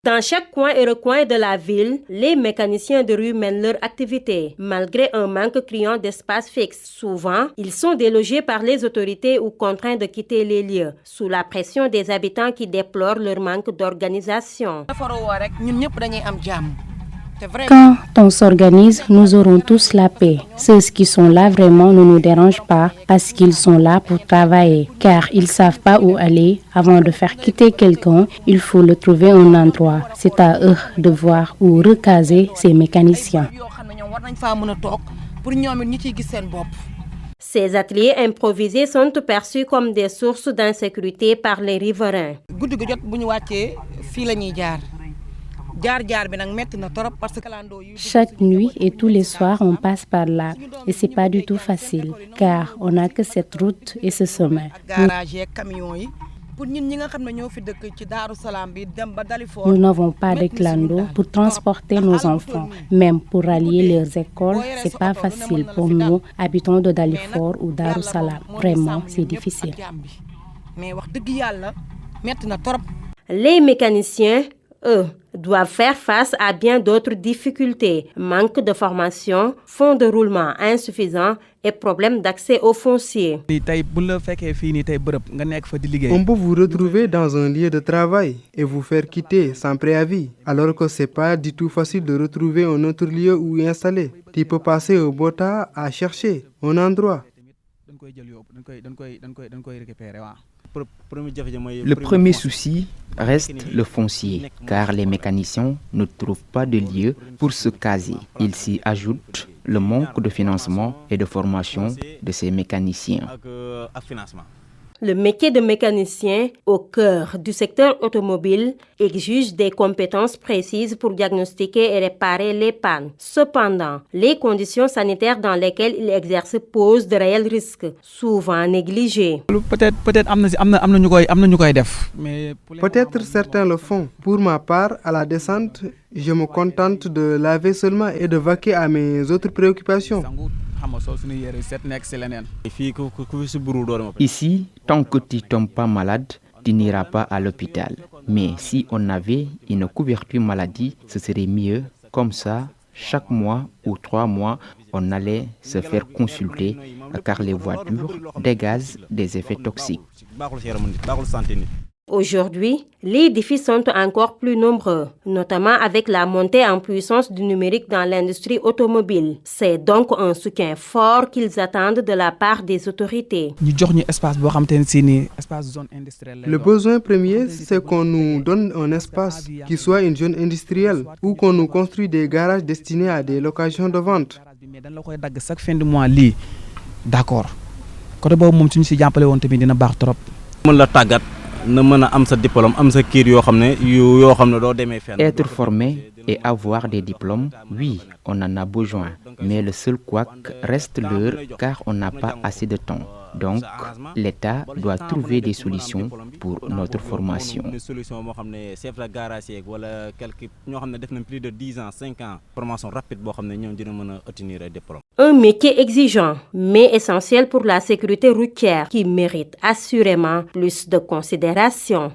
Dans chaque coin et recoin de la ville, les mécaniciens de rue mènent leur activité, malgré un manque criant d'espace fixe. Souvent, ils sont délogés par les autorités ou contraints de quitter les lieux, sous la pression des habitants qui déplorent leur manque d'organisation. Quand on s'organise, nous aurons tous la paix. Ceux qui sont là vraiment ne nous dérangent pas parce qu'ils sont là pour travailler. Car ils ne savent pas où aller. Avant de faire quitter quelqu'un, il faut le trouver un endroit. C'est à eux de voir où recaser ces mécaniciens. Ces ateliers improvisés sont perçus comme des sources d'insécurité par les riverains. Chaque nuit et tous les soirs, on passe par là. Et ce n'est pas du tout facile, car on n'a que cette route et ce chemin. Nous n'avons pas de clando pour transporter nos enfants. Même pour rallier leurs écoles, ce n'est pas facile pour nous, habitants de Dalifort ou Darussalam. Vraiment, c'est difficile. Les mécaniciens, eux, doivent faire face à bien d'autres difficultés. Manque de formation, fonds de roulement insuffisants et problèmes d'accès au foncier. On peut vous retrouver dans un lieu de travail et vous faire quitter sans préavis, alors que ce n'est pas du tout facile de retrouver un autre lieu où y installer. Tu peux passer au beau temps à chercher un endroit. Le premier souci reste le foncier, car les mécaniciens ne trouvent pas de lieu pour se caser. Il s'y ajoute le manque de financement et de formation de ces mécaniciens. Le métier de mécanicien, au cœur du secteur automobile, exige des compétences précises pour diagnostiquer et réparer les pannes. Cependant, les conditions sanitaires dans lesquelles il exerce posent de réels risques, souvent négligés. Peut-être certains le font. Pour ma part, à la descente, je me contente de laver seulement et de vaquer à mes autres préoccupations. Ici, tant que tu ne tombes pas malade, tu n'iras pas à l'hôpital. Mais si on avait une couverture maladie, ce serait mieux. Comme ça, chaque mois ou 3 mois, on allait se faire consulter car les voitures dégagent des effets toxiques. Aujourd'hui, les défis sont encore plus nombreux, notamment avec la montée en puissance du numérique dans l'industrie automobile. C'est donc un soutien fort qu'ils attendent de la part des autorités. Le besoin premier, c'est qu'on nous donne un espace qui soit une zone industrielle ou qu'on nous construise des garages destinés à des locations de vente. D'accord. Être formé et avoir des diplômes, oui, on en a besoin. Mais le seul couac reste l'heure car on n'a pas assez de temps. Donc, l'État doit trouver des solutions pour notre formation. Un métier exigeant, mais essentiel pour la sécurité routière qui mérite assurément plus de considération.